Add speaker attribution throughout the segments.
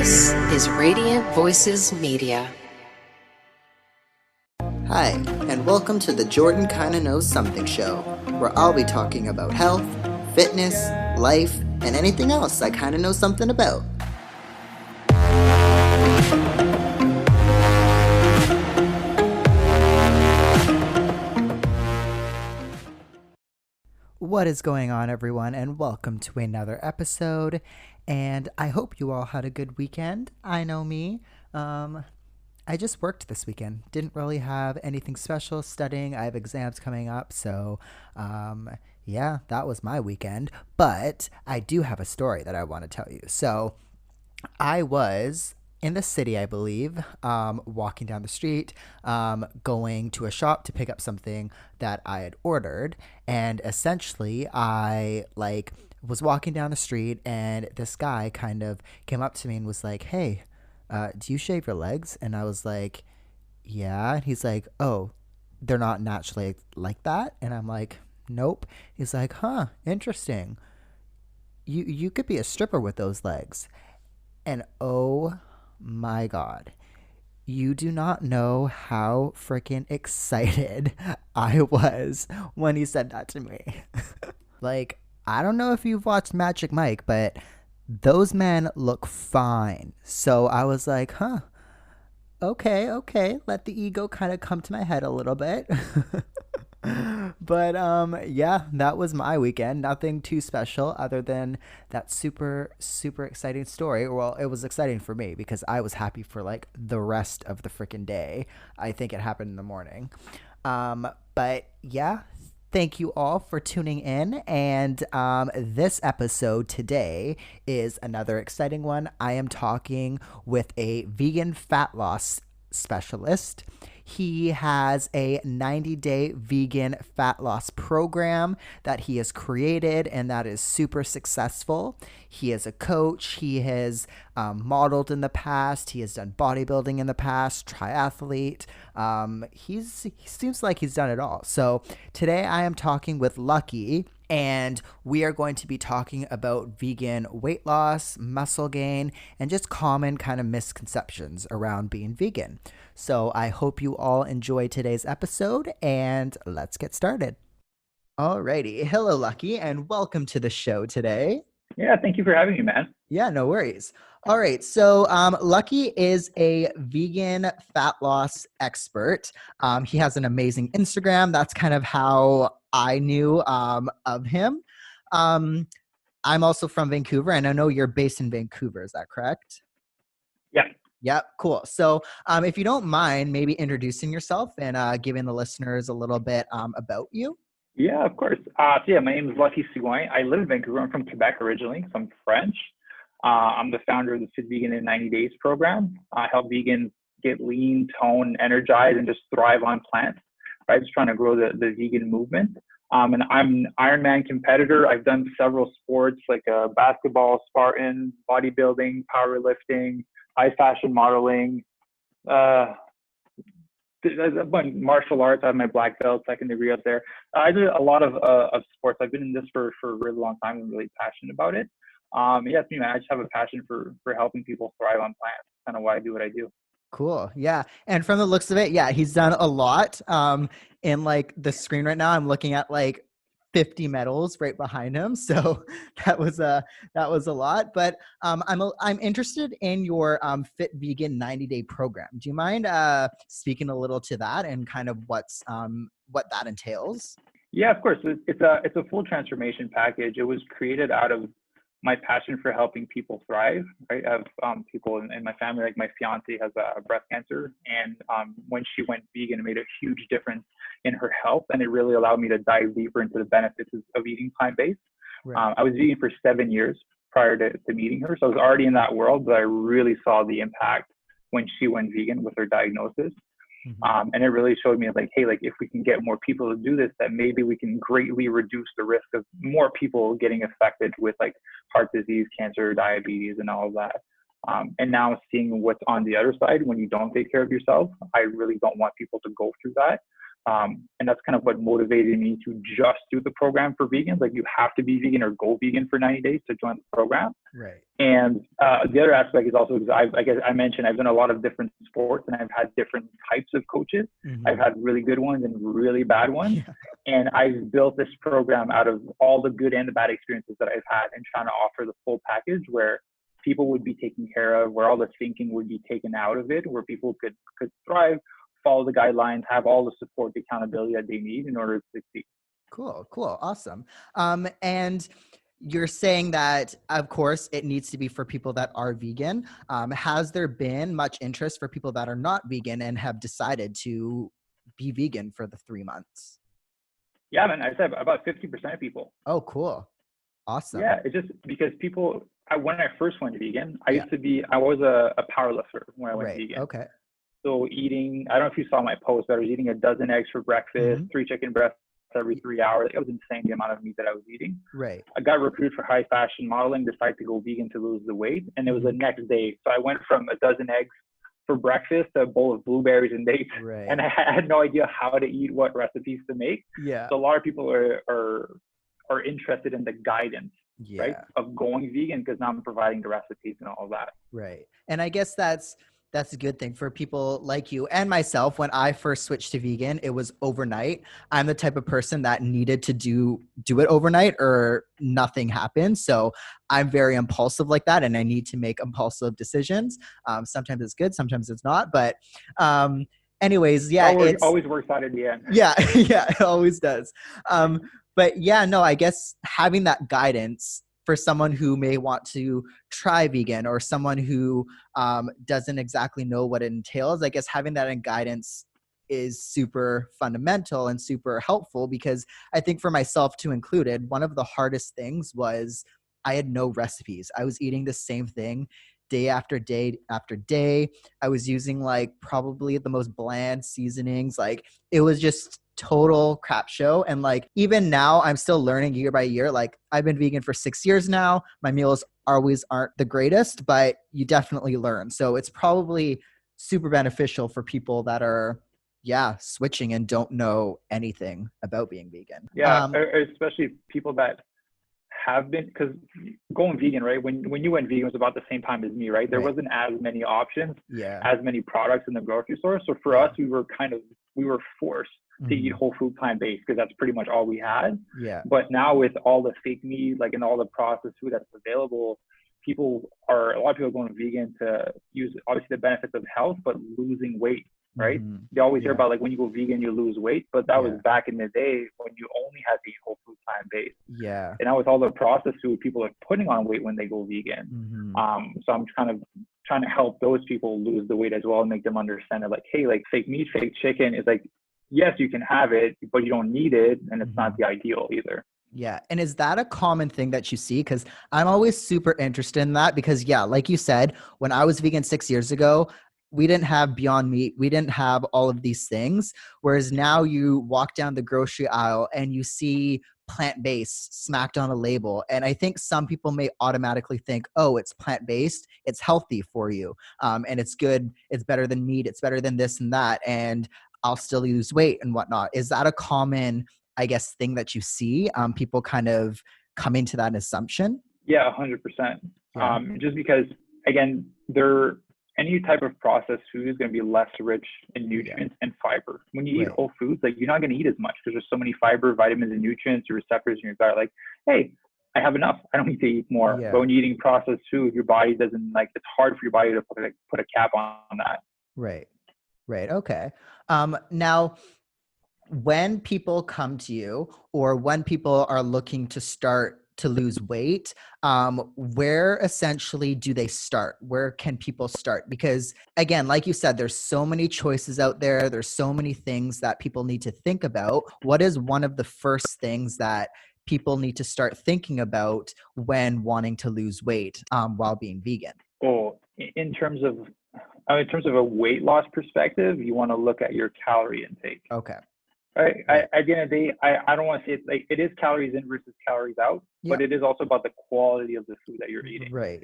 Speaker 1: This is Radiant Voices Media.
Speaker 2: Hi, and welcome to the Jordan Kinda Knows Something show, where I'll be talking about health, fitness, life, and anything else I kinda know something about. What is going on, everyone, and welcome to another episode. And I hope you all had a good weekend. I know me. I just worked this weekend. Didn't really have anything special studying. I have exams coming up, so yeah, that was my weekend. But I do have a story that I want to tell you. So I was in the city, I believe, walking down the street, going to a shop to pick up something that I had ordered. And essentially, I was walking down the street, and this guy kind of came up to me and was like, "Hey, do you shave your legs?" And I was like, "Yeah." And he's like, "Oh, they're not naturally like that?" And I'm like, "Nope." He's like, "Huh, interesting. You could be a stripper with those legs." And oh my God, you do not know how freaking excited I was when he said that to me. I don't know if you've watched Magic Mike, but those men look fine. So I was like, huh, okay. Let the ego kind of come to my head a little bit. But yeah, that was my weekend. Nothing too special other than that super exciting story. Well, it was exciting for me because I was happy for the rest of the freaking day. I think it happened in the morning. But yeah, thank you all for tuning in. And this episode today is another exciting one. I am talking with a vegan fat loss specialist. He has a 90-day vegan fat loss program that he has created, and that is super successful. He is a coach. He has modeled in the past. He has done bodybuilding in the past, triathlete. He seems like he's done it all. So today I am talking with Luckie, and we are going to be talking about vegan weight loss, muscle gain, and just common kind of misconceptions around being vegan. So I hope you all enjoy today's episode, and let's get started. Alrighty. Hello, Luckie, and welcome to the show today.
Speaker 3: Yeah, thank you for having me, man.
Speaker 2: Yeah, no worries. All right. So Luckie is a vegan fat loss expert. He has an amazing Instagram. That's kind of how I knew of him. I'm also from Vancouver, and I know you're based in Vancouver. Is that correct?
Speaker 3: Yeah.
Speaker 2: Yep. Cool. So if you don't mind, maybe introducing yourself and giving the listeners a little bit about you.
Speaker 3: Yeah, of course. So yeah, my name is Luckie Sigouin. I live in Vancouver. I'm from Quebec originally, so I'm French. I'm the founder of the Fit Vegan in 90 Days program. I help vegans get lean, tone, energized, and just thrive on plants. Right, just trying to grow the vegan movement. And I'm an Ironman competitor. I've done several sports like basketball, Spartan, bodybuilding, powerlifting, high fashion modeling. Martial arts. I have my black belt, second degree up there. I did a lot of sports. I've been in this for a really long time. I'm really passionate about it. Yeah, it's me, man. I just have a passion for helping people thrive on plants. Kind of why I do what I do.
Speaker 2: Cool. Yeah. And from the looks of it, yeah, he's done a lot. In the screen right now, I'm looking at 50 medals right behind him. So that was a lot. But I'm interested in your Fit Vegan 90-day program. Do you mind speaking a little to that and kind of what that entails?
Speaker 3: Yeah, of course. It's a full transformation package. It was created out of my passion for helping people thrive. Right, I have people in my family, like my fiance has breast cancer, and when she went vegan, it made a huge difference in her health, and it really allowed me to dive deeper into the benefits of eating plant-based. Right. I was vegan for 7 years prior to meeting her, so I was already in that world, but I really saw the impact when she went vegan with her diagnosis. Mm-hmm. And it really showed me hey, if we can get more people to do this, that maybe we can greatly reduce the risk of more people getting affected with heart disease, cancer, diabetes, and all of that. And now seeing what's on the other side when you don't take care of yourself, I really don't want people to go through that. And that's kind of what motivated me to just do the program for vegans. Like, you have to be vegan or go vegan for 90 days to join the program.
Speaker 2: Right.
Speaker 3: And the other aspect is also, because I guess I mentioned, I've done a lot of different sports and I've had different types of coaches.
Speaker 2: Mm-hmm.
Speaker 3: I've had really good ones and really bad ones.
Speaker 2: Yeah.
Speaker 3: And I've built this program out of all the good and the bad experiences that I've had, and trying to offer the full package where people would be taken care of, where all the thinking would be taken out of it, where people could thrive, follow the guidelines, have all the support, the accountability that they need in order to succeed.
Speaker 2: Cool. Awesome. And you're saying that, of course, it needs to be for people that are vegan. Has there been much interest for people that are not vegan and have decided to be vegan for the 3 months?
Speaker 3: Yeah, man, I said about 50% of people.
Speaker 2: Oh, cool. Awesome.
Speaker 3: Yeah, it's just because when I first went vegan, I was a power lifter when I went vegan.
Speaker 2: Okay.
Speaker 3: So eating, I don't know if you saw my post, but I was eating a dozen eggs for breakfast, 3 chicken breasts every 3 hours. It was insane, the amount of meat that I was eating.
Speaker 2: Right.
Speaker 3: I got recruited for high fashion modeling, decided to go vegan to lose the weight. And it was the next day. So I went from a dozen eggs for breakfast to a bowl of blueberries and dates.
Speaker 2: Right.
Speaker 3: And I had no idea how to eat, what recipes to make.
Speaker 2: Yeah.
Speaker 3: So a lot of people are interested in the guidance, right, of going vegan, because now I'm providing the recipes and all of that.
Speaker 2: Right. And I guess that's a good thing for people like you and myself. When I first switched to vegan, it was overnight. I'm the type of person that needed to do it overnight or nothing happened. So I'm very impulsive like that, and I need to make impulsive decisions. Sometimes it's good, sometimes it's not. But anyways, yeah.
Speaker 3: It always works out in the end.
Speaker 2: Yeah, it always does. But yeah, no, I guess having that guidance for someone who may want to try vegan, or someone who doesn't exactly know what it entails, I guess having that in guidance is super fundamental and super helpful, because I think for myself too included, one of the hardest things was I had no recipes. I was eating the same thing day after day after day. I was using like probably the most bland seasonings. Like, it was just total crap show. And like, even now I'm still learning year by year. Like, I've been vegan for 6 years now. My meals always aren't the greatest, but you definitely learn. So it's probably super beneficial for people that are switching and don't know anything about being vegan.
Speaker 3: Yeah, especially people that have been, because going vegan, right, when you went vegan was about the same time as me, right? There wasn't as many options, as many products in the grocery store. So for us, we were forced to eat whole food plant-based, because that's pretty much all we had.
Speaker 2: Yeah.
Speaker 3: But now with all the fake meat, like, and all the processed food that's available, a lot of people are going vegan to use obviously the benefits of health, but losing weight, right? They always hear about, like, when you go vegan, you lose weight, but that was back in the day when you only had to eat whole food plant-based. Yeah. And now with all the processed food, people are putting on weight when they go vegan. So I'm kind of trying to help those people lose the weight as well, and make them understand that, like, hey, like, fake meat, fake chicken is like, yes, you can have it, but you don't need it, and it's not the ideal either.
Speaker 2: Yeah. And is that a common thing that you see? Because I'm always super interested in that, because like you said, when I was vegan 6 years ago, we didn't have Beyond Meat. We didn't have all of these things. Whereas now you walk down the grocery aisle and you see plant-based smacked on a label. And I think some people may automatically think, oh, it's plant-based, it's healthy for you, and it's good, it's better than meat, it's better than this and that, and I'll still lose weight and whatnot. Is that a common, I guess, thing that you see? People kind of coming to that assumption?
Speaker 3: Yeah, 100%. Just because, again, any type of processed food is going to be less rich in nutrients and fiber. When you eat whole foods, like, you're not going to eat as much, because there's so many fiber, vitamins, and nutrients, your receptors in your gut. Like, hey, I have enough. I don't need to eat more. But when you're eating processed food, your body doesn't, like, it's hard for your body to put a cap on that.
Speaker 2: Right. Okay. Now, when people come to you, or when people are looking to start to lose weight, where essentially do they start? Where can people start? Because again, like you said, there's so many choices out there. There's so many things that people need to think about. What is one of the first things that people need to start thinking about when wanting to lose weight while being vegan?
Speaker 3: Oh, in terms of a weight loss perspective, you want to look at your calorie intake.
Speaker 2: Okay.
Speaker 3: Right. At the end of the day, I don't want to say it, like, it is calories in versus calories out, but it is also about the quality of the food that you're eating. Right.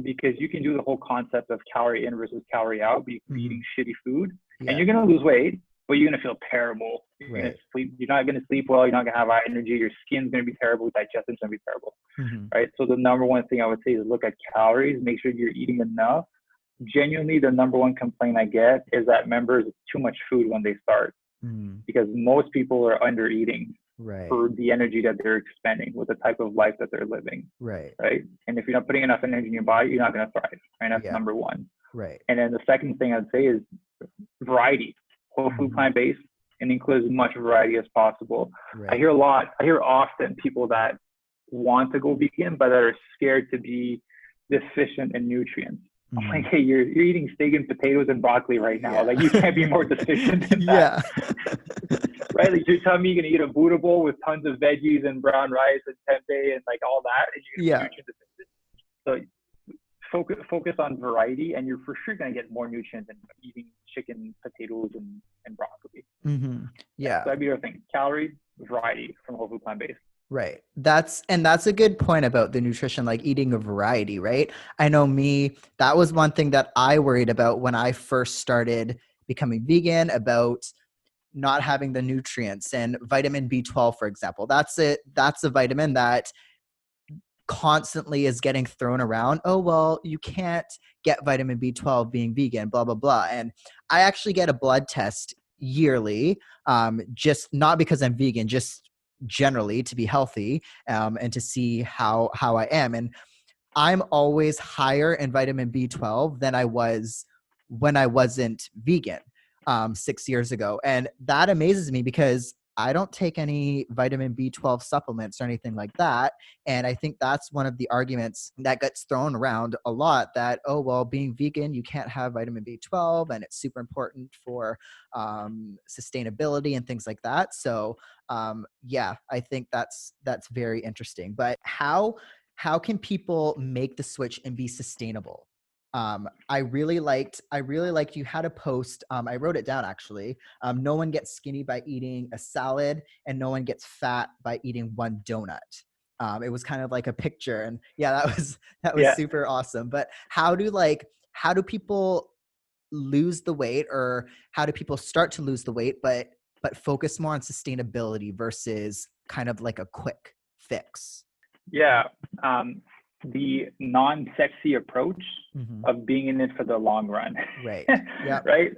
Speaker 3: Because you can do the whole concept of calorie in versus calorie out, but you can be eating shitty food and you're going to lose weight, but you're gonna feel terrible.
Speaker 2: Right.
Speaker 3: You're not gonna sleep well. You're not gonna have high energy. Your skin's gonna be terrible. Digestion's gonna be terrible, right? So the number one thing I would say is look at calories. Make sure you're eating enough. Genuinely, the number one complaint I get is that members it's too much food when they start, because most people are under eating for the energy that they're expending with the type of life that they're living. Right. And if you're not putting enough energy in your body, you're not going to thrive. Right. That's number one. Right. And then the second thing I'd say is variety. Whole food, plant-based, and include as much variety as possible. Right. I hear often people that want to go vegan, but that are scared to be deficient in nutrients. I'm like, hey, you're eating steak and potatoes and broccoli right now. Like, you can't be more deficient than that. Right? Like, you're telling me you're going to eat a Buddha bowl with tons of veggies and brown rice and tempeh and like all that, and you're going to be nutrient deficient. So focus on variety, and you're for sure going to get more nutrients than eating chicken, potatoes, and broccoli. So that'd be the thing. Calories, variety from whole food, plant-based.
Speaker 2: Right. That's a good point about the nutrition, like eating a variety, right? I know me, that was one thing that I worried about when I first started becoming vegan, about not having the nutrients. And vitamin B12, for example, that's a vitamin that constantly is getting thrown around. Oh, well, you can't get vitamin B12 being vegan, blah, blah, blah. And I actually get a blood test yearly, just not because I'm vegan, just generally to be healthy, and to see how I am. And I'm always higher in vitamin B12 than I was when I wasn't vegan 6 years ago. And that amazes me because I don't take any vitamin B12 supplements or anything like that. And I think that's one of the arguments that gets thrown around a lot, that, oh, well, being vegan, you can't have vitamin B12 and it's super important for sustainability and things like that. So I think that's very interesting. But how can people make the switch and be sustainable? I really liked you had a post. I wrote it down actually. No one gets skinny by eating a salad, and no one gets fat by eating one donut. It was kind of like a picture, and that was super awesome. But how do people lose the weight, or how do people start to lose the weight, but focus more on sustainability versus kind of like a quick fix?
Speaker 3: The non-sexy approach of being in it for the long run.
Speaker 2: Right.
Speaker 3: Right.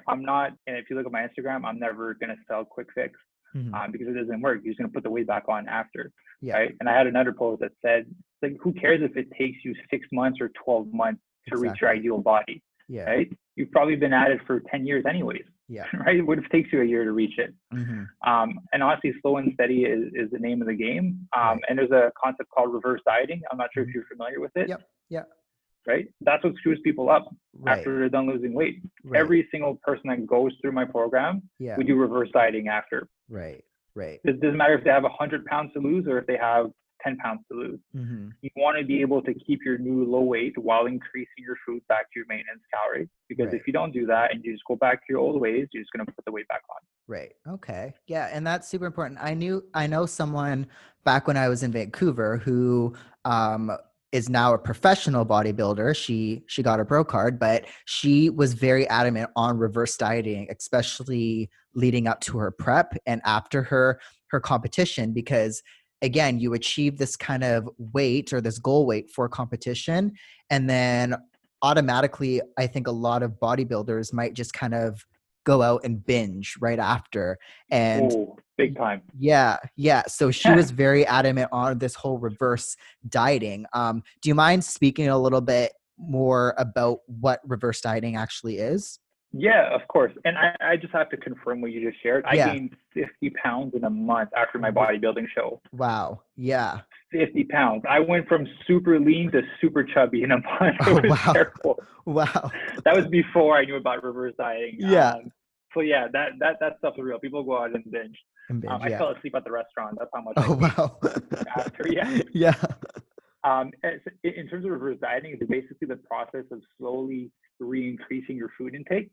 Speaker 3: I'm not, and if you look at my Instagram, I'm never going to sell quick fix because it doesn't work. You're just going to put the weight back on after. Right. And I had another post that said, like, who cares if it takes you 6 months or 12 months to reach your ideal body? Right. You've probably been at it for 10 years anyways. Right. What if it takes you a year to reach it? And honestly, slow and steady is the name of the game. And there's a concept called reverse dieting. I'm not sure if you're familiar with it. Right. That's what screws people up after they're done losing weight. Every single person that goes through my program, we do reverse dieting after. It doesn't matter if they have 100 pounds to lose or if they have 10 pounds to lose. You want to be able to keep your new low weight while increasing your food back to your maintenance calories. Because if you don't do that and you just go back to your old ways, you're just going to put the weight back on.
Speaker 2: Right. Okay. Yeah. And that's super important. I know someone back when I was in Vancouver who is now a professional bodybuilder. She got a pro card, but she was very adamant on reverse dieting, especially leading up to her prep and after her competition, because again, you achieve this kind of weight or this goal weight for competition, and then automatically, I think a lot of bodybuilders might just kind of go out and binge right after. And
Speaker 3: big time.
Speaker 2: Yeah. So she was very adamant on this whole reverse dieting. Do you mind speaking a little bit more about what reverse dieting actually is?
Speaker 3: Yeah, of course. And I just have to confirm what you just shared. I gained 50 pounds in a month after my bodybuilding show.
Speaker 2: Wow. Yeah.
Speaker 3: 50 pounds. I went from super lean to super chubby in a month. It was terrible.
Speaker 2: Wow.
Speaker 3: That was before I knew about reverse dieting.
Speaker 2: Yeah.
Speaker 3: So yeah, that stuff's real. People go out and binge. I fell asleep at the restaurant. That's how much after.
Speaker 2: Yeah.
Speaker 3: In terms of reverse dieting, it's basically the process of slowly re-increasing your food intake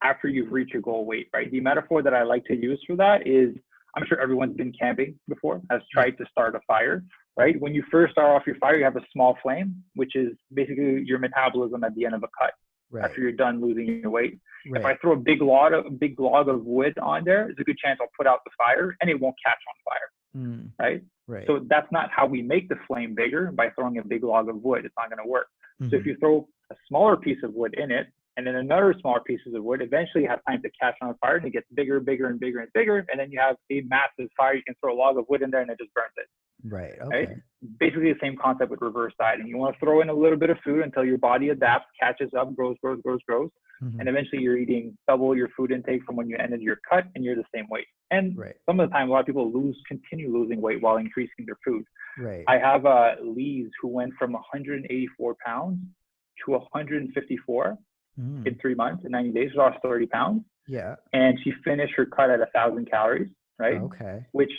Speaker 3: after you've reached your goal weight, right? The metaphor that I like to use for that is, I'm sure everyone's been camping before, has tried to start a fire, right? When you first start off your fire, you have a small flame, which is basically your metabolism at the end of a cut.
Speaker 2: Right.
Speaker 3: after you're done losing your weight. If I
Speaker 2: Right.
Speaker 3: throw a big log of wood on there, there's a good chance I'll put out the fire and it won't catch on fire,
Speaker 2: Mm.
Speaker 3: right?
Speaker 2: Right.
Speaker 3: So that's not how we make the flame bigger, by throwing a big log of wood. It's not going to work. So if
Speaker 2: Mm-hmm.
Speaker 3: you throw a smaller piece of wood in it and then another smaller pieces of wood, eventually you have time to catch on fire and it gets bigger, bigger, and bigger and bigger. And then you have a massive fire. You can throw a log of wood in there and it just burns it.
Speaker 2: Right.
Speaker 3: Right?
Speaker 2: Okay.
Speaker 3: Basically the same concept with reverse dieting. You want to throw in a little bit of food until your body adapts, catches up, grows.
Speaker 2: Mm-hmm.
Speaker 3: And eventually you're eating double your food intake from when you ended your cut and you're the same weight. And
Speaker 2: Right.
Speaker 3: some of the time, a lot of people continue losing weight while increasing their food.
Speaker 2: Right.
Speaker 3: I have Lee's who went from 184 pounds to 154 in 3 months, in 90 days, lost 30 pounds.
Speaker 2: Yeah.
Speaker 3: And she finished her cut at 1,000 calories, right?
Speaker 2: Okay.
Speaker 3: Which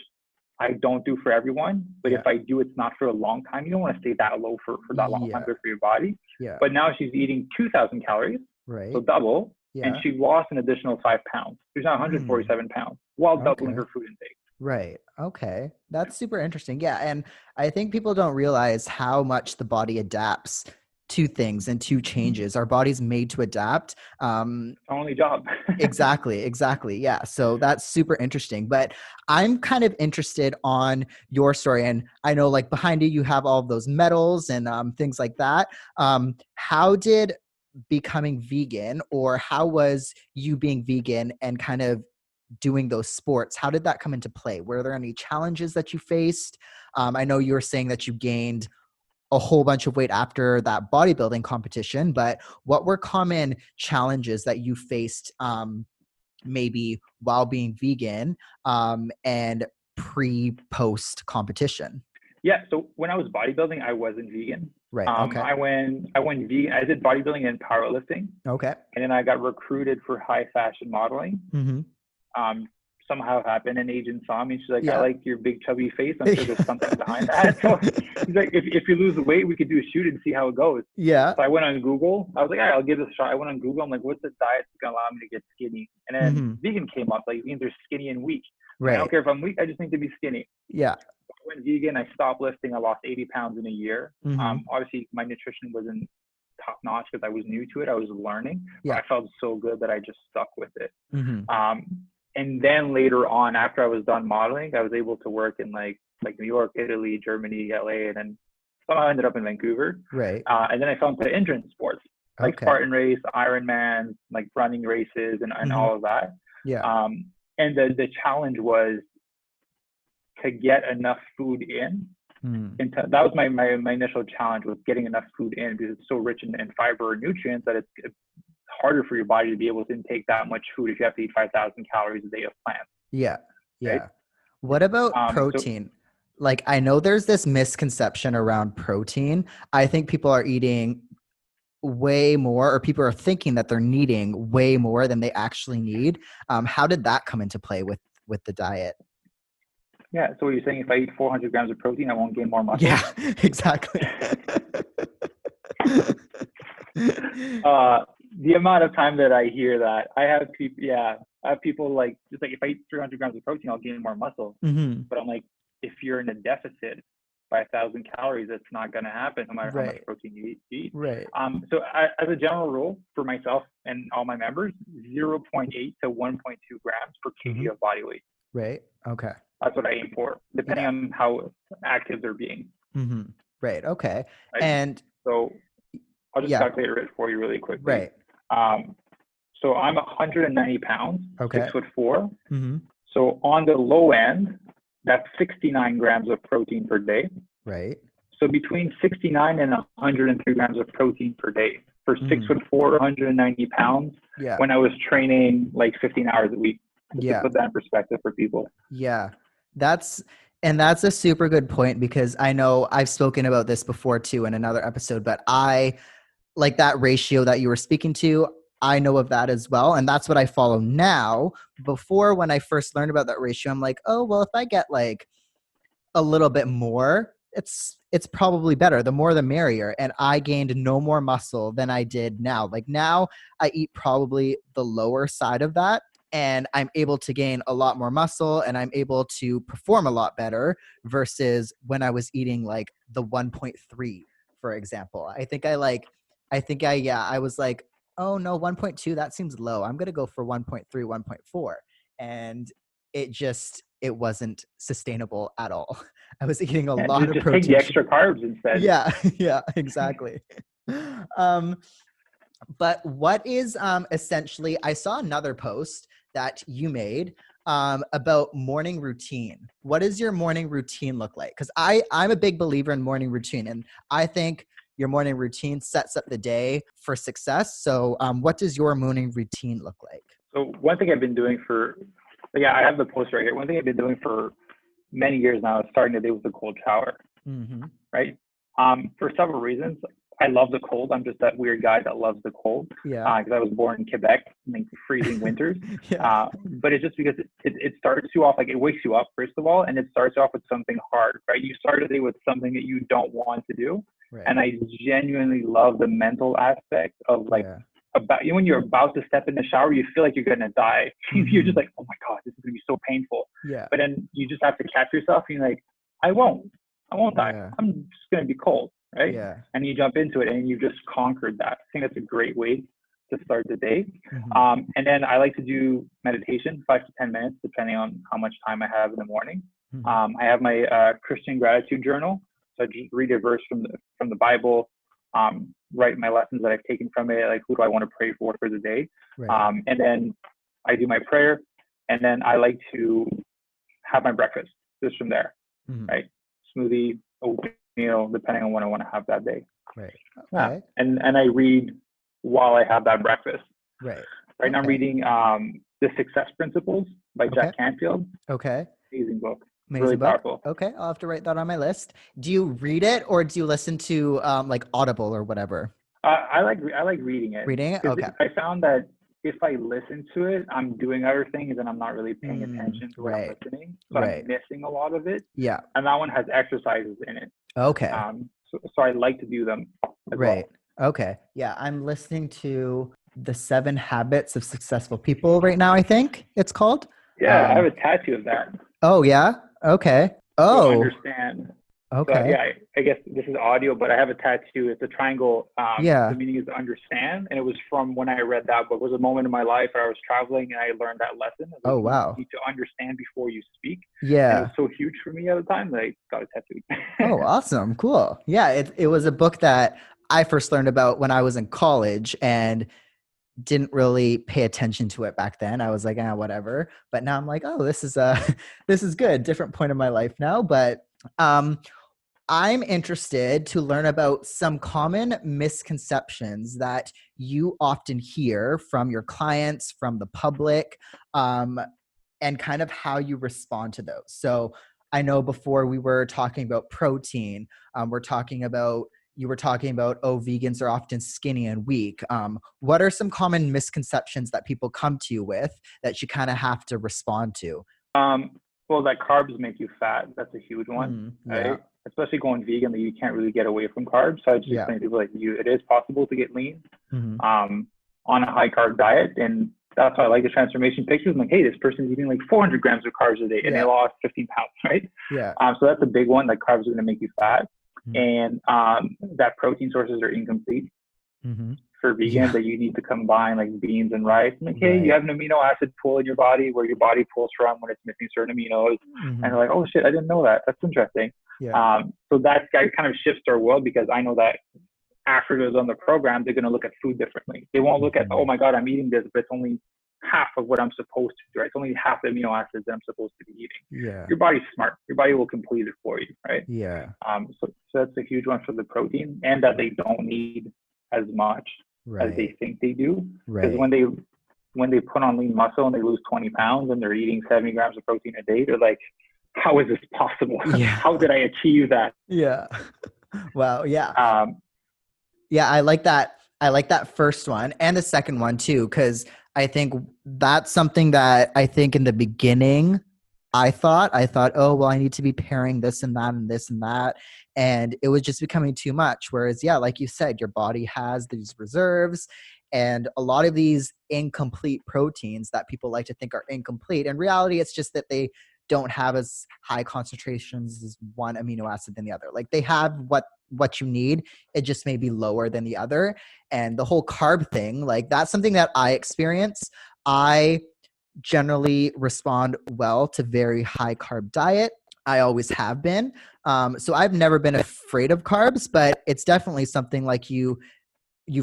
Speaker 3: I don't do for everyone, but
Speaker 2: Yeah.
Speaker 3: if I do, it's not for a long time. You don't want to stay that low for that long time,
Speaker 2: Yeah.
Speaker 3: good for your body.
Speaker 2: Yeah.
Speaker 3: But now she's eating 2,000 calories,
Speaker 2: Right.
Speaker 3: so double, and
Speaker 2: Yeah.
Speaker 3: she lost an additional 5 pounds. She's now 147 pounds while doubling
Speaker 2: Okay.
Speaker 3: her food intake.
Speaker 2: Right. Okay. That's super interesting. Yeah. And I think people don't realize how much the body adapts to things and to changes. Our body's made to adapt.
Speaker 3: It's our only job.
Speaker 2: Exactly. Yeah. So that's super interesting. But I'm kind of interested on your story. And I know like behind you, you have all of those medals and things like that. How did becoming vegan, or how was you being vegan and kind of doing those sports, how did that come into play? Were there any challenges that you faced? I know you were saying that you gained a whole bunch of weight after that bodybuilding competition, but what were common challenges that you faced maybe while being vegan and post competition?
Speaker 3: Yeah. So when I was bodybuilding, I wasn't vegan.
Speaker 2: Right. Okay.
Speaker 3: I went vegan. I did bodybuilding and powerlifting,
Speaker 2: Okay.
Speaker 3: and then I got recruited for high fashion modeling.
Speaker 2: Mm-hmm.
Speaker 3: Somehow happened. An agent saw me. She's like, I
Speaker 2: Yeah.
Speaker 3: like your big chubby face. I'm sure there's something behind that. So he's like, if you lose the weight, we could do a shoot and see how it goes.
Speaker 2: Yeah.
Speaker 3: So I went on Google. I was like, all right, I'll give this a shot. I went on Google. I'm like, what's the diet that's gonna allow me to get skinny? And then vegan came up. Like, vegans are skinny and weak. Like, I don't
Speaker 2: Right.
Speaker 3: care if I'm weak. I just need to be skinny.
Speaker 2: Yeah.
Speaker 3: So I went vegan. I stopped lifting. I lost 80 pounds in a year.
Speaker 2: Mhm.
Speaker 3: Obviously, my nutrition wasn't top notch because I was new to it. I was learning. But
Speaker 2: Yeah.
Speaker 3: I felt so good that I just stuck with it.
Speaker 2: Mm-hmm.
Speaker 3: And then later on, after I was done modeling, I was able to work in like New York, Italy, Germany, LA, and then somehow I ended up in Vancouver.
Speaker 2: Right.
Speaker 3: And then I fell into endurance sports, like
Speaker 2: Okay.
Speaker 3: Spartan race, Ironman, like running races, and all of that.
Speaker 2: Yeah.
Speaker 3: And the challenge was to get enough food in. And that was my initial challenge, was getting enough food in, because it's so rich in fiber and nutrients that it's harder for your body to be able to intake that much food if you have to eat 5,000 calories a day of plants.
Speaker 2: Yeah. Yeah.
Speaker 3: Right?
Speaker 2: What about
Speaker 3: So
Speaker 2: protein? Like, I know there's this misconception around protein. I think people are eating way more, or people are thinking that they're needing way more than they actually need. How did that come into play with the diet?
Speaker 3: yeah, so you're saying if I eat 400 grams of protein, I won't gain more muscle?
Speaker 2: Yeah, exactly.
Speaker 3: The amount of time that I hear that, I have people like, just like, if I eat 300 grams of protein, I'll gain more muscle.
Speaker 2: Mm-hmm.
Speaker 3: But I'm like, if you're in a deficit by 1,000 calories, it's not going to happen no matter how much
Speaker 2: Right.
Speaker 3: protein you eat.
Speaker 2: Right.
Speaker 3: So as a general rule for myself and all my members, 0.8 to 1.2 grams per kg of body weight.
Speaker 2: Right. Okay.
Speaker 3: That's what I aim for, depending on how active they're being.
Speaker 2: Mm-hmm. Right. Okay.
Speaker 3: Right?
Speaker 2: And
Speaker 3: so I'll just calculate it for you really quickly.
Speaker 2: Right.
Speaker 3: So I'm 190 pounds,
Speaker 2: Okay.
Speaker 3: 6'4".
Speaker 2: Mm-hmm.
Speaker 3: So on the low end, that's 69 grams of protein per day.
Speaker 2: Right.
Speaker 3: So between 69 and 103 grams of protein per day for 6'4", 190 pounds.
Speaker 2: Yeah.
Speaker 3: When I was training like 15 hours a week. Just to put that in perspective for people.
Speaker 2: Yeah. That's a super good point, because I know I've spoken about this before too in another episode, but I like that ratio that you were speaking to. I know of that as well. And that's what I follow now. Before, when I first learned about that ratio, I'm like, oh, well, if I get like a little bit more, it's probably better. The more the merrier. And I gained no more muscle than I did now. Like, now I eat probably the lower side of that, and I'm able to gain a lot more muscle, and I'm able to perform a lot better versus when I was eating like the 1.3, for example. I was like oh no, 1.2, that seems low. I'm going to go for 1.3, 1.4. And it wasn't sustainable at all. I was eating a
Speaker 3: Yeah,
Speaker 2: lot of
Speaker 3: just take the
Speaker 2: protein.
Speaker 3: extra carbs instead.
Speaker 2: Yeah, yeah, exactly. um, but what is essentially, I saw another post that you made about morning routine. What does your morning routine look like? Because I'm a big believer in morning routine, and I think your morning routine sets up the day for success. So what does your morning routine look like?
Speaker 3: So one thing I've been doing yeah, I have the post right here. One thing I've been doing for many years now is starting the day with a cold shower,
Speaker 2: Mm-hmm.
Speaker 3: right? For several reasons. I love the cold. I'm just that weird guy that loves the cold
Speaker 2: Yeah.
Speaker 3: because I was born in Quebec in like freezing winters.
Speaker 2: Yeah.
Speaker 3: But it's just because it starts you off, like it wakes you up, first of all, and it starts off with something hard, right? You start the day with something that you don't want to do.
Speaker 2: Right.
Speaker 3: And I genuinely love the mental aspect of like,
Speaker 2: Yeah.
Speaker 3: about when you're about to step in the shower, you feel like you're gonna die.
Speaker 2: Mm-hmm.
Speaker 3: You're just like, oh my god, this is gonna be so painful.
Speaker 2: Yeah.
Speaker 3: But then you just have to catch yourself, and you're like, I won't die.
Speaker 2: Yeah.
Speaker 3: I'm just gonna be cold, right?
Speaker 2: Yeah.
Speaker 3: And you jump into it, and you just conquered that. I think that's a great way to start the day.
Speaker 2: Mm-hmm.
Speaker 3: And then I like to do meditation, 5 to 10 minutes, depending on how much time I have in the morning.
Speaker 2: Mm-hmm.
Speaker 3: I have my Christian gratitude journal, so I just read a verse from the Bible. Write my lessons that I've taken from it, like who do I want to pray for the day.
Speaker 2: Right.
Speaker 3: And then I do my prayer, and then I like to have my breakfast just from there,
Speaker 2: Mm-hmm.
Speaker 3: right? Smoothie, oatmeal, depending on what I want to have that day.
Speaker 2: Right. Okay.
Speaker 3: Yeah. And I read while I have that breakfast.
Speaker 2: Right.
Speaker 3: Right now I'm reading The Success Principles by Jack Canfield.
Speaker 2: Okay.
Speaker 3: Amazing book.
Speaker 2: Amazing
Speaker 3: really
Speaker 2: book.
Speaker 3: Powerful.
Speaker 2: Okay, I'll have to write that on my list. Do you read it or do you listen to like Audible or whatever?
Speaker 3: I like reading it.
Speaker 2: Reading it? Okay.
Speaker 3: I found that if I listen to it, I'm doing other things and I'm not really paying attention to what I'm listening. So I'm missing a lot of it.
Speaker 2: Yeah.
Speaker 3: And that one has exercises in it.
Speaker 2: Okay.
Speaker 3: So I like to do them as well.
Speaker 2: Okay. Yeah, I'm listening to The 7 Habits of Successful People right now, I think it's called.
Speaker 3: Yeah, I have a tattoo of that.
Speaker 2: Oh, yeah? Okay. Oh.
Speaker 3: To understand.
Speaker 2: Okay.
Speaker 3: So, yeah, I guess this is audio, but I have a tattoo. It's a triangle. The meaning is to understand. And it was from when I read that book. It was a moment in my life where I was traveling and I learned that lesson.
Speaker 2: Oh, wow.
Speaker 3: You need to understand before you speak.
Speaker 2: Yeah.
Speaker 3: And it was so huge for me at the time that I got a tattoo.
Speaker 2: Oh, awesome. Cool. Yeah, it was a book that I first learned about when I was in college and didn't really pay attention to it back then. I was like, whatever. But now I'm like, oh, this is good. Different point in my life now. But I'm interested to learn about some common misconceptions that you often hear from your clients, from the public, and kind of how you respond to those. So I know before we were talking about protein, you were talking about, oh, vegans are often skinny and weak. What are some common misconceptions that people come to you with that you kind of have to respond to?
Speaker 3: Well, that carbs make you fat. That's a huge one, right? Especially going vegan, that you can't really get away from carbs. So I just explain to people like it is possible to get lean on a high carb diet. And that's why I like the transformation pictures. I'm like, hey, this person's eating like 400 grams of carbs a day and they lost 15 pounds, right?
Speaker 2: Yeah.
Speaker 3: So that's a big one, that carbs are going to make you fat. And that protein sources are incomplete for vegans, that you need to combine like beans and rice. I'm like, hey, you have an amino acid pool in your body where your body pulls from when it's missing certain aminos. And they're like, oh shit, I didn't know that. That's interesting. So that kind of shifts our world, because I know that after those on the program, they're going to look at food differently. They won't look at, oh my God, I'm eating this, but it's only half of what I'm supposed to do, right? It's only half the amino acids that I'm supposed to be eating.
Speaker 2: Yeah.
Speaker 3: Your body's smart. Your body will complete it for you, right?
Speaker 2: Yeah.
Speaker 3: So that's a huge one for the protein, and that they don't need as much as they think they do. Because when they put on lean muscle and they lose 20 pounds and they're eating 70 grams of protein a day, they're like, how is this possible? How did I achieve that?
Speaker 2: Yeah. Wow. Yeah. Yeah, I like that. I like that first one and the second one too, because I think that's something that I think in the beginning I thought, oh, well, I need to be pairing this and that and this and that. And it was just becoming too much. Whereas, yeah, like you said, your body has these reserves, and a lot of these incomplete proteins that people like to think are incomplete. In reality, it's just that they don't have as high concentrations as one amino acid than the other. Like they have what what you need. It just may be lower than the other. And the whole carb thing, like that's something that I experience. I generally respond well to very high carb diet. I always have been. So I've never been afraid of carbs, but it's definitely something like you've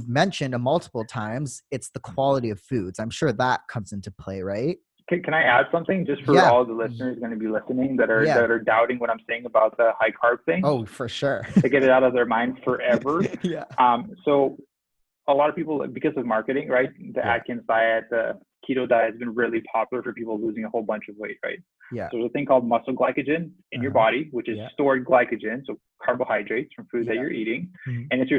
Speaker 2: mentioned a multiple times. It's the quality of foods. I'm sure that comes into play, right?
Speaker 3: Can I add something just for
Speaker 2: Yeah.
Speaker 3: all the listeners going to be listening that
Speaker 2: Yeah.
Speaker 3: are doubting what I'm saying about the high carb thing?
Speaker 2: Oh, for sure.
Speaker 3: To get it out of their mind forever.
Speaker 2: Yeah.
Speaker 3: So a lot of people, because of marketing, right? The Atkins diet, the keto diet has been really popular for people losing a whole bunch of weight, right?
Speaker 2: Yeah.
Speaker 3: So there's a thing called muscle glycogen in your body, which is stored glycogen, so carbohydrates from food that you're eating, and it's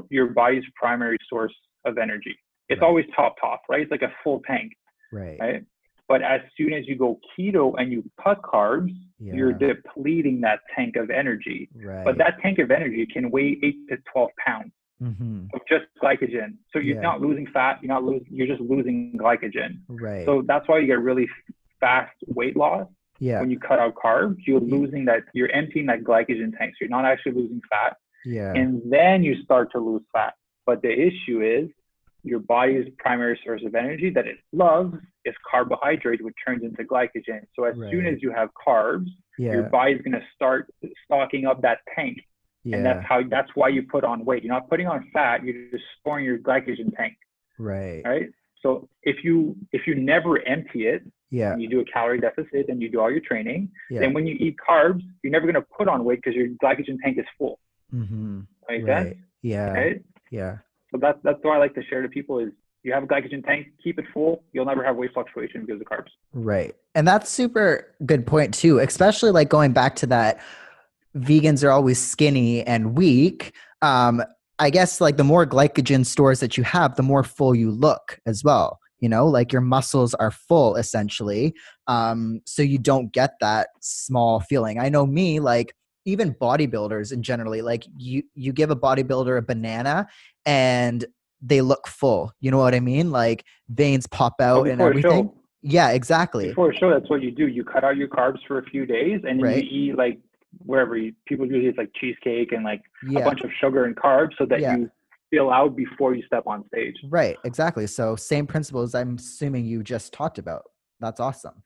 Speaker 3: your body's primary source of energy. It's always top, right? It's like a full tank, right? But as soon as you go keto and you cut carbs, you're depleting that tank of energy. But that tank of energy can weigh 8 to 12 pounds of just glycogen. So you're not losing fat, you're just losing glycogen.
Speaker 2: Right.
Speaker 3: So that's why you get really fast weight loss. When you cut out carbs, you're losing that, you're emptying that glycogen tank. So you're not actually losing fat. And then you start to lose fat. But the issue is your body's primary source of energy that it loves is carbohydrate, which turns into glycogen. So as soon as you have carbs, your body's going to start stocking up that tank. And that's why you put on weight. You're not putting on fat, you're just storing your glycogen tank. Right. So if you never empty it, and you do a calorie deficit and you do all your training, then when you eat carbs, you're never going to put on weight because your glycogen tank is full. Right. Right? So that's what I like to share to people is you have a glycogen tank, keep it full. You'll never have weight fluctuation because of carbs.
Speaker 2: Right. And that's super good point too, especially like going back to that vegans are always skinny and weak. I guess like the more glycogen stores that you have, the more full you look as well. Like your muscles are full essentially. So you don't get that small feeling. I know me, like even bodybuilders in generally, like you give a bodybuilder a banana and they look full. You know what I mean? Like veins pop out and everything. Yeah, exactly.
Speaker 3: Before a show, that's what you do. You cut out your carbs for a few days and then you eat like wherever people usually it's like cheesecake and like a bunch of sugar and carbs so that you feel out before you step on stage.
Speaker 2: Right, exactly. So same principles I'm assuming you just talked about. That's awesome.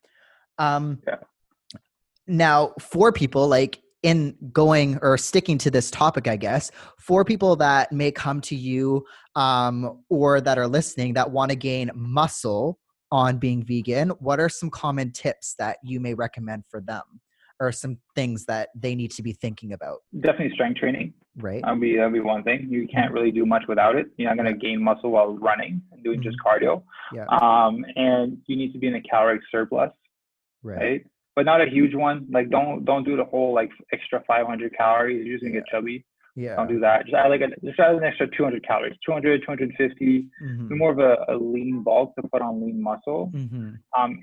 Speaker 2: Now for people like in going or sticking to this topic, I guess, for people that may come to you or that are listening that want to gain muscle on being vegan, what are some common tips that you may recommend for them? Or some things that they need to be thinking about?
Speaker 3: Definitely strength training.
Speaker 2: Right.
Speaker 3: That'll be one thing. You can't really do much without it. You're not going to gain muscle while running and doing just cardio. And you need to be in a caloric surplus. Right. But not a huge one. Like don't do the whole like extra 500 calories. You're just gonna get chubby. Don't do that. Just add an extra 200 calories, 200, 250. Be more of a lean bulk to put on lean muscle.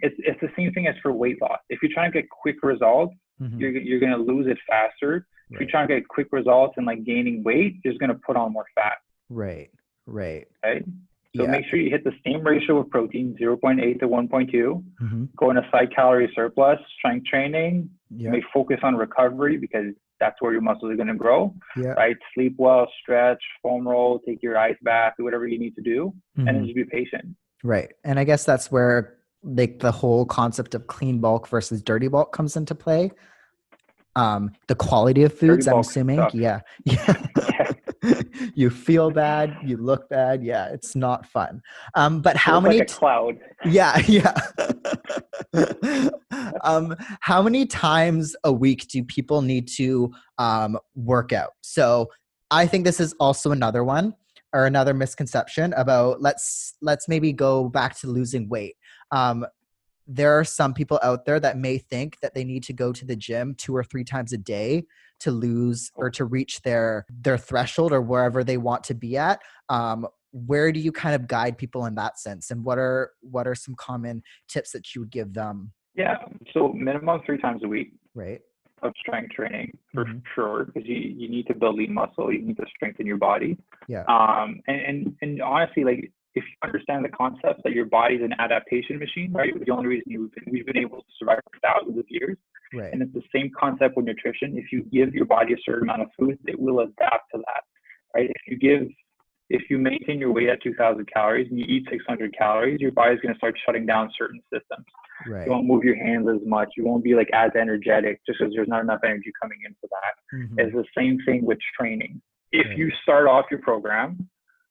Speaker 3: It's the same thing as for weight loss. If you're trying to get quick results, you're gonna lose it faster. If you're trying to get quick results and like gaining weight, you're just gonna put on more fat.
Speaker 2: Right.
Speaker 3: So make sure you hit the same ratio of protein, 0.8 to 1.2. Go in a side calorie surplus, strength training. May focus on recovery because that's where your muscles are going to grow. Right? Sleep well, stretch, foam roll, take your ice bath, do whatever you need to do, and then just be patient.
Speaker 2: Right. And I guess that's where like the whole concept of clean bulk versus dirty bulk comes into play. The quality of foods, I'm assuming.
Speaker 3: Sucks.
Speaker 2: Yeah. You feel bad, you look bad. Yeah, it's not fun. But how many
Speaker 3: like a cloud?
Speaker 2: Yeah. How many times a week do people need to work out? So I think this is also another one or another misconception about let's maybe go back to losing weight. There are some people out there that may think that they need to go to the gym 2 or 3 times a day to lose or to reach their threshold or wherever they want to be at. Where do you kind of guide people in that sense? And what are some common tips that you would give them?
Speaker 3: Yeah. So minimum 3 times a week.
Speaker 2: Right.
Speaker 3: Of strength training for sure, because you need to build lean muscle. You need to strengthen your body.
Speaker 2: Yeah.
Speaker 3: And honestly, like if you understand the concept that your body is an adaptation machine, right? The only reason we've been able to survive for thousands of years.
Speaker 2: Right.
Speaker 3: And it's the same concept with nutrition. If you give your body a certain amount of food, it will adapt to that, right? If you maintain your weight at 2,000 calories and you eat 600 calories, your body's going to start shutting down certain systems.
Speaker 2: Right.
Speaker 3: You won't move your hands as much. You won't be like as energetic just because there's not enough energy coming in for that.
Speaker 2: Mm-hmm.
Speaker 3: It's the same thing with training. If you start off your program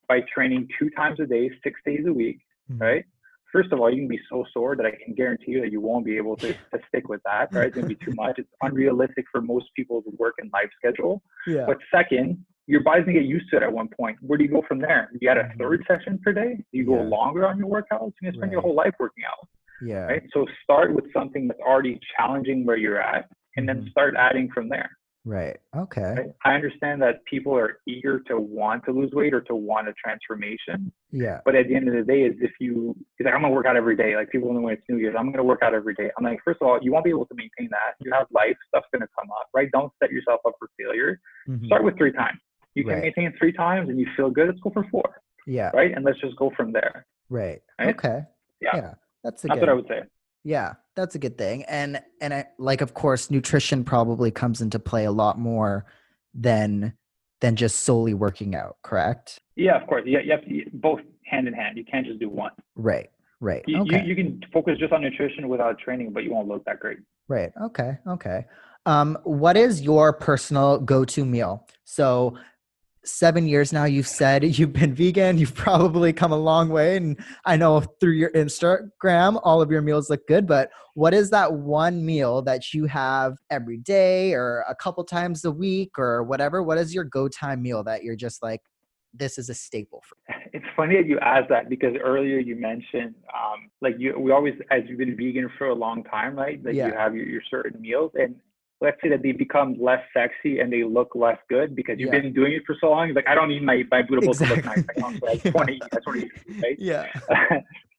Speaker 3: by training 2 times a day, 6 days a week, right? First of all, you can be so sore that I can guarantee you that you won't be able to stick with that, right? It's going to be too much. It's unrealistic for most people's work and life schedule.
Speaker 2: Yeah.
Speaker 3: But second, your body's going to get used to it at one point. Where do you go from there? You add a third session per day? Do you go longer on your workouts? You're going to spend your whole life working out.
Speaker 2: Yeah.
Speaker 3: Right? So start with something that's already challenging where you're at, and then start adding from there.
Speaker 2: Right. Okay.
Speaker 3: Right? I understand that people are eager to want to lose weight or to want a transformation.
Speaker 2: Yeah.
Speaker 3: But at the end of the day, is if you're like, I'm gonna work out every day. Like people know when it's New Year's, I'm gonna work out every day. I'm like, first of all, you won't be able to maintain that. You have life, stuff's gonna come up, right? Don't set yourself up for failure. Start with 3 times. You can maintain 3 times and you feel good, let's go for 4.
Speaker 2: Yeah.
Speaker 3: Right? And let's just go from there.
Speaker 2: Right.
Speaker 3: Right?
Speaker 2: Okay.
Speaker 3: Yeah.
Speaker 2: That's
Speaker 3: what I would say.
Speaker 2: Yeah, that's a good thing. And I, like, of course, nutrition probably comes into play a lot more than just solely working out, correct?
Speaker 3: Yeah, of course. Yeah, you have to both hand in hand. You can't just do one.
Speaker 2: Right.
Speaker 3: You can focus just on nutrition without training, but you won't look that great.
Speaker 2: Right. Okay. What is your personal go-to meal? So 7 years now, you've said you've been vegan. You've probably come a long way. And I know through your Instagram, all of your meals look good. But what is that one meal that you have every day or a couple times a week or whatever? What is your go-time meal that you're just like, this is a staple for me?
Speaker 3: It's funny that you asked that because earlier you mentioned, we always, as you've been vegan for a long time, right? That you have your certain meals, and let's say that they become less sexy and they look less good because you've been doing it for so long. Like, I don't need my Buddha bowl to look nice. I just want to eat, right?
Speaker 2: Yeah.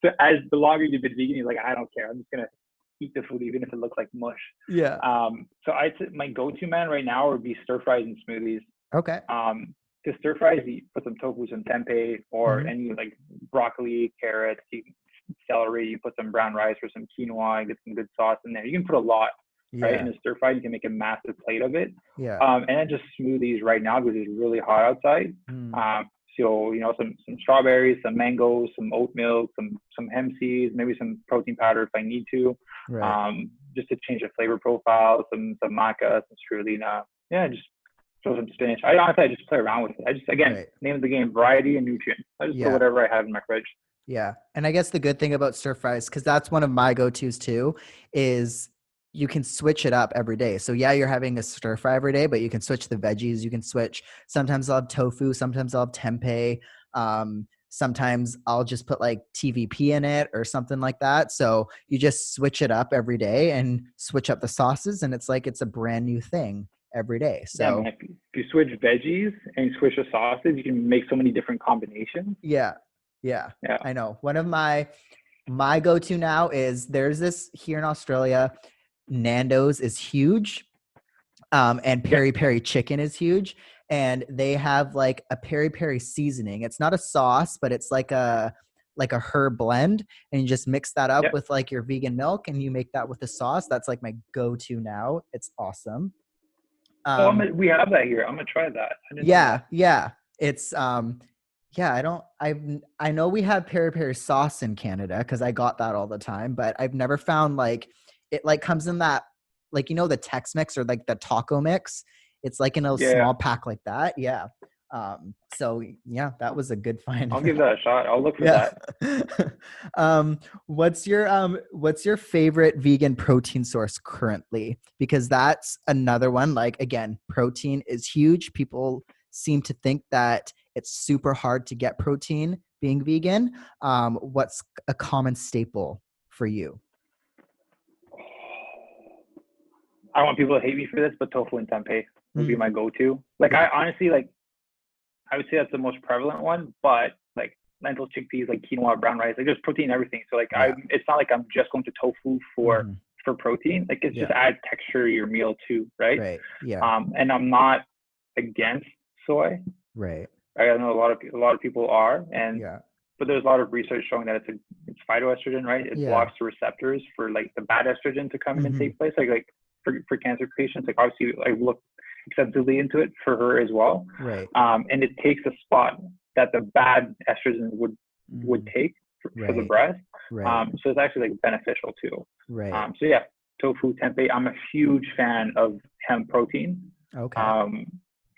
Speaker 3: So as the longer you've been vegan, you're like, I don't care. I'm just going to eat the food even if it looks like mush.
Speaker 2: Yeah.
Speaker 3: So I'd say my go-to, man, right now would be stir fries and smoothies.
Speaker 2: Okay.
Speaker 3: To stir fries, you put some tofu, some tempeh, or any like broccoli, carrots, celery. You put some brown rice or some quinoa, get some good sauce in there. You can put a lot, right? In a stir fry, you can make a massive plate of it.
Speaker 2: Yeah.
Speaker 3: And then just smoothies right now because it's really hot outside. So some strawberries, some mangoes, some oat milk, some hemp seeds, maybe some protein powder if I need to.
Speaker 2: Right.
Speaker 3: Just to change the flavor profile. Some maca, some spirulina. Yeah, just throw some spinach. I just play around with it. Name of the game, variety and nutrients. I just put whatever I have in my fridge.
Speaker 2: Yeah. And I guess the good thing about stir fries, because that's one of my go-tos too, is you can switch it up every day. So yeah, you're having a stir fry every day, but you can switch the veggies. You can switch. Sometimes I'll have tofu. Sometimes I'll have tempeh. Sometimes I'll just put like TVP in it or something like that. So you just switch it up every day and switch up the sauces. And it's like, it's a brand new thing every day. So
Speaker 3: man, if you switch veggies and you switch the sauces, you can make so many different combinations.
Speaker 2: Yeah. I know. One of my go-to now is there's this here in Australia, Nando's is huge. And peri peri chicken is huge. And they have like a peri peri seasoning. It's not a sauce, but it's like a herb blend. And you just mix that up with like your vegan milk and you make that with a sauce. That's like my go-to now. It's awesome.
Speaker 3: We have that here. I'm gonna try that.
Speaker 2: It's I know we have peri peri sauce in Canada because I got that all the time, but I've never found like it like comes in that, like, you know, the Tex-Mex or like the taco mix. It's like in a small pack like that. Yeah. So yeah, that was a good find.
Speaker 3: I'll give that a shot. I'll look for that.
Speaker 2: What's your favorite vegan protein source currently? Because that's another one. Like, again, protein is huge. People seem to think that it's super hard to get protein being vegan. What's a common staple for you?
Speaker 3: I want people to hate me for this, but tofu and tempeh would be my go-to. Like, I honestly, like, I would say that's the most prevalent one, but like lentils, chickpeas, like quinoa, brown rice, like there's protein in everything. So like it's not like I'm just going to tofu for protein. Like it's just add texture to your meal too, right?
Speaker 2: Right. Yeah.
Speaker 3: And I'm not against soy.
Speaker 2: Right.
Speaker 3: I know a lot of people are, and but there's a lot of research showing that it's phytoestrogen, right? It blocks the receptors for like the bad estrogen to come in and take place. Like for cancer patients, like obviously I looked extensively into it for her as well.
Speaker 2: Right.
Speaker 3: And it takes a spot that the bad estrogen would take for the breast.
Speaker 2: Right.
Speaker 3: So it's actually like beneficial too.
Speaker 2: Right.
Speaker 3: So yeah, tofu, tempeh. I'm a huge fan of hemp protein.
Speaker 2: Okay.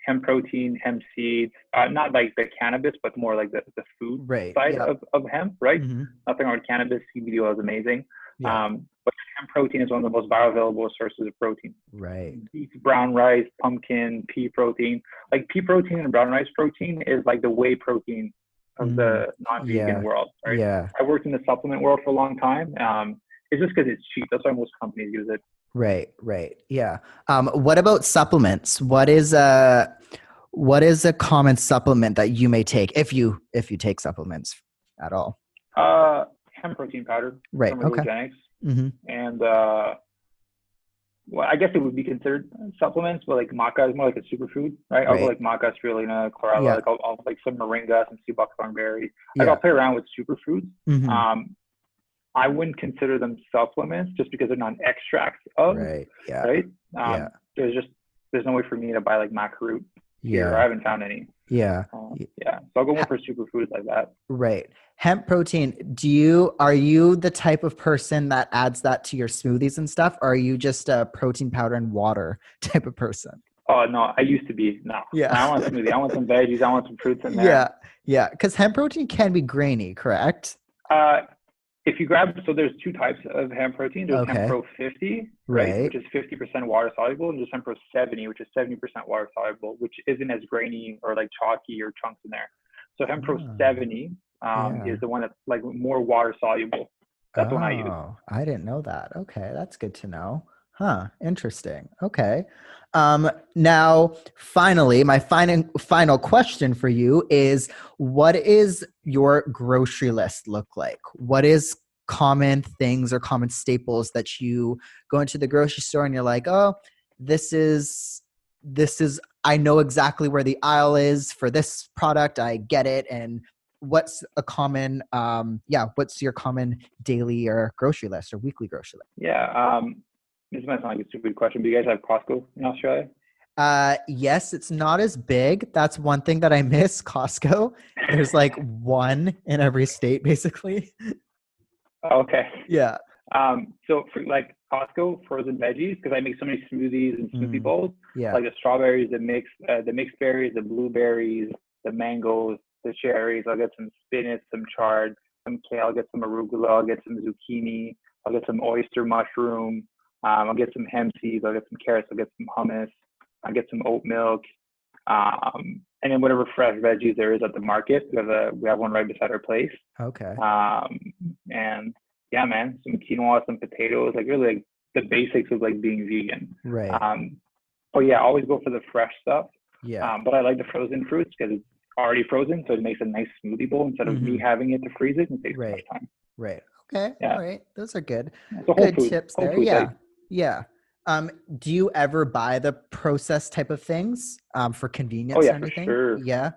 Speaker 3: Hemp protein, hemp seeds, not like the cannabis, but more like the food side of hemp, right? Nothing wrong with cannabis. CBD oil is amazing. But hemp protein is one of the most bioavailable sources of protein.
Speaker 2: Right.
Speaker 3: Beef, brown rice, pumpkin, pea protein. Like pea protein and brown rice protein is like the whey protein of the non-vegan world, right?
Speaker 2: Yeah.
Speaker 3: I worked in the supplement world for a long time. It's just because it's cheap. That's why most companies use it.
Speaker 2: Right. Yeah. What about supplements? What is a common supplement that you may take if you take supplements at all?
Speaker 3: Hemp protein powder.
Speaker 2: Right.
Speaker 3: From
Speaker 2: Okay.
Speaker 3: Organics. And well, I guess it would be considered supplements, but like maca is more like a superfood, right? I'll go like maca, spirulina, chlorella, like I'll like some moringa, some sea buckthorn berry. Like I'll play around with superfoods. I wouldn't consider them supplements just because they're not extracts of. Right. There's no way for me to buy like maca root here. I haven't found any. So I'll go more for superfoods like that.
Speaker 2: Right. Hemp protein. Are you the type of person that adds that to your smoothies and stuff? Or are you just a protein powder and water type of person?
Speaker 3: Oh no, I used to be. No. I want a smoothie. I want some veggies. I want some fruits in there.
Speaker 2: Yeah. Because hemp protein can be grainy, correct?
Speaker 3: If you grab, so there's two types of hemp protein. There's Hemp Pro 50, right, which is 50% water soluble, and there's Hemp Pro 70, which is 70% water soluble, which isn't as grainy or like chalky or chunks in there. So Hemp Pro 70 is the one that's like more water soluble. That's the one I use.
Speaker 2: Oh, I didn't know that. Okay, that's good to know. Huh, interesting. Okay. Now, finally, my final question for you is, what is your grocery list look like? What is common things or common staples that you go into the grocery store and you're like, oh, this is, I know exactly where the aisle is for this product. I get it. And what's a common, what's your common daily or grocery list or weekly grocery list?
Speaker 3: Yeah. This might sound like a stupid question, but you guys have Costco in Australia?
Speaker 2: Yes, it's not as big. That's one thing that I miss, Costco. There's like one in every state, basically.
Speaker 3: Okay.
Speaker 2: Yeah.
Speaker 3: So for like Costco frozen veggies, because I make so many smoothies and smoothie bowls, like the strawberries, the mixed berries, the blueberries, the mangoes, the cherries. I'll get some spinach, some chard, some kale, I'll get some arugula, I'll get some zucchini, I'll get some oyster mushroom. I'll get some hemp seeds, I'll get some carrots, I'll get some hummus, I'll get some oat milk, and then whatever fresh veggies there is at the market. We have one right beside our place.
Speaker 2: Okay.
Speaker 3: And yeah, man, some quinoa, some potatoes, like really like the basics of like being vegan.
Speaker 2: Right.
Speaker 3: But yeah, I always go for the fresh stuff.
Speaker 2: Yeah.
Speaker 3: But I like the frozen fruits because it's already frozen, so it makes a nice smoothie bowl instead of me having it to freeze it and take so much time.
Speaker 2: Right. Okay.
Speaker 3: Yeah.
Speaker 2: All right. Those are good.
Speaker 3: So
Speaker 2: good tips there. Yeah.
Speaker 3: Like,
Speaker 2: yeah. Do you ever buy the processed type of things for convenience or anything?
Speaker 3: For sure.
Speaker 2: Yeah.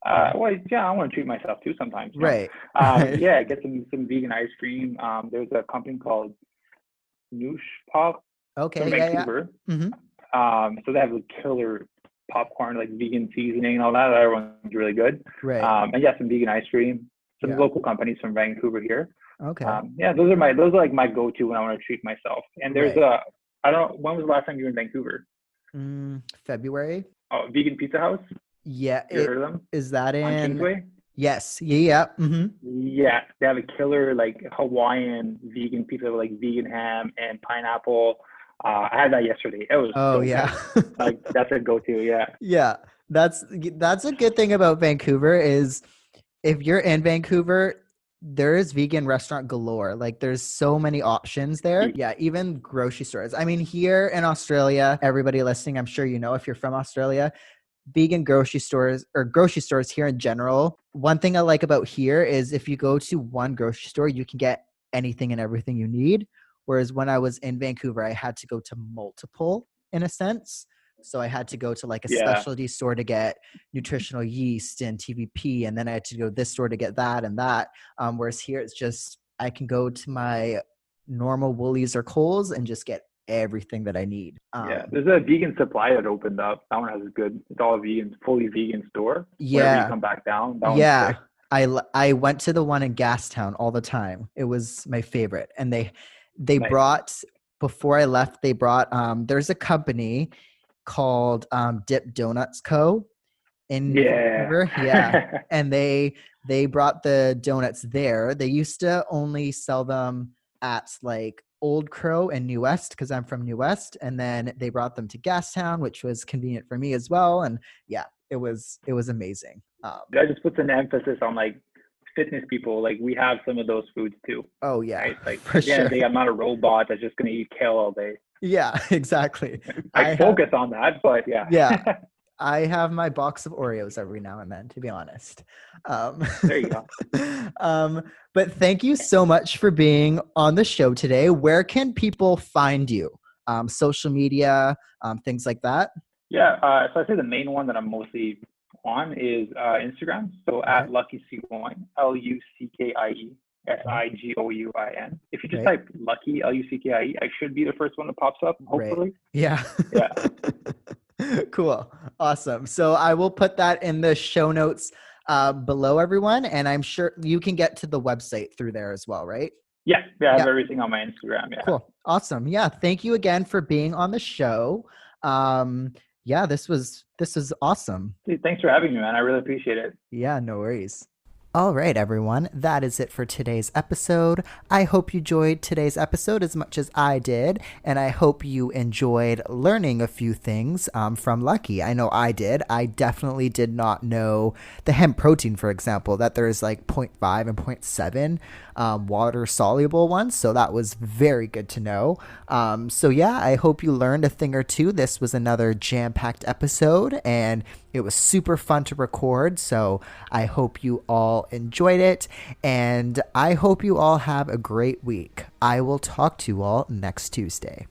Speaker 3: Well, yeah, I want to treat myself too sometimes.
Speaker 2: Right.
Speaker 3: Yeah, get some vegan ice cream. There's a company called Noosh Pop from Vancouver. So they have a killer popcorn, like vegan seasoning and all that. Everyone's really good.
Speaker 2: Right.
Speaker 3: And yeah, some vegan ice cream. Some local companies from Vancouver here.
Speaker 2: Okay.
Speaker 3: Yeah, those are like my go-to when I want to treat myself. And there's I don't know, when was the last time you were in Vancouver?
Speaker 2: February.
Speaker 3: Oh, Vegan Pizza House?
Speaker 2: Yeah.
Speaker 3: You heard of them?
Speaker 2: Is that in?
Speaker 3: On Kingsway?
Speaker 2: Yes. Yeah.
Speaker 3: Yeah, they have a killer like Hawaiian vegan pizza with like vegan ham and pineapple. I had that yesterday. It was good. Like that's a go-to. Yeah.
Speaker 2: Yeah, that's a good thing about Vancouver is if you're in Vancouver, there is vegan restaurant galore. Like there's so many options there. Yeah, even grocery stores. I mean, here in Australia, everybody listening, I'm sure you know if you're from Australia, vegan grocery stores or grocery stores here in general. One thing I like about here is if you go to one grocery store, you can get anything and everything you need. Whereas when I was in Vancouver, I had to go to multiple in a sense. So I had to go to like a
Speaker 3: Yeah.
Speaker 2: specialty store to get nutritional yeast and TVP, and then I had to go to this store to get that and that. Whereas here it's just I can go to my normal Woolies or Kohl's and just get everything that I need.
Speaker 3: Yeah. There's a vegan supply that opened up. That one has a good, it's all vegan, fully vegan store. Whenever you
Speaker 2: Yeah,
Speaker 3: come back down, that one's
Speaker 2: yeah.
Speaker 3: sick.
Speaker 2: I went to the one in Gastown all the time. It was my favorite, and they
Speaker 3: Nice.
Speaker 2: brought before I left. They brought there's a company called Dip Donuts Co. in
Speaker 3: Yeah.
Speaker 2: Vancouver. Yeah. And they brought the donuts there. They used to only sell them at like Old Crow and New West because I'm from New West. And then they brought them to Gastown, which was convenient for me as well. And yeah, it was amazing.
Speaker 3: That just puts an emphasis on like fitness people. Like we have some of those foods too,
Speaker 2: Oh yeah,
Speaker 3: right? Like
Speaker 2: for
Speaker 3: at the end of
Speaker 2: sure.
Speaker 3: the day, I'm not a robot that's just gonna eat kale all day.
Speaker 2: Yeah, exactly. I
Speaker 3: I
Speaker 2: have
Speaker 3: focus on that, but yeah.
Speaker 2: yeah, I have my box of Oreos every now and then, to be honest. Um,
Speaker 3: There you go.
Speaker 2: but thank you so much for being on the show today. Where can people find you? Social media, things like that.
Speaker 3: Yeah. So I say the main one that I'm mostly on is Instagram. So
Speaker 2: Okay.
Speaker 3: at Lucky Sigouin, Luckie Sigouin. If you just
Speaker 2: Right.
Speaker 3: type Lucky Luckie, I should be the first one that pops up.
Speaker 2: Right.
Speaker 3: Hopefully.
Speaker 2: Yeah.
Speaker 3: Yeah.
Speaker 2: Cool. Awesome. So I will put that in the show notes below, everyone. And I'm sure you can get to the website through there as well, right?
Speaker 3: Yeah. Yeah. I have
Speaker 2: Yeah.
Speaker 3: everything on my Instagram. Yeah.
Speaker 2: Cool. Awesome. Yeah. Thank you again for being on the show. Yeah, this was awesome.
Speaker 3: Dude, thanks for having me, man. I really appreciate it.
Speaker 2: Yeah, no worries. All right, everyone. That is it for today's episode. I hope you enjoyed today's episode as much as I did, and I hope you enjoyed learning a few things from Lucky. I know I did. I definitely did not know the hemp protein, for example, that there's like 0.5 and 0.7 water soluble ones. So that was very good to know. So yeah, I hope you learned a thing or two. This was another jam-packed episode, and it was super fun to record. So I hope you all enjoyed it, and I hope you all have a great week. I will talk to you all next Tuesday.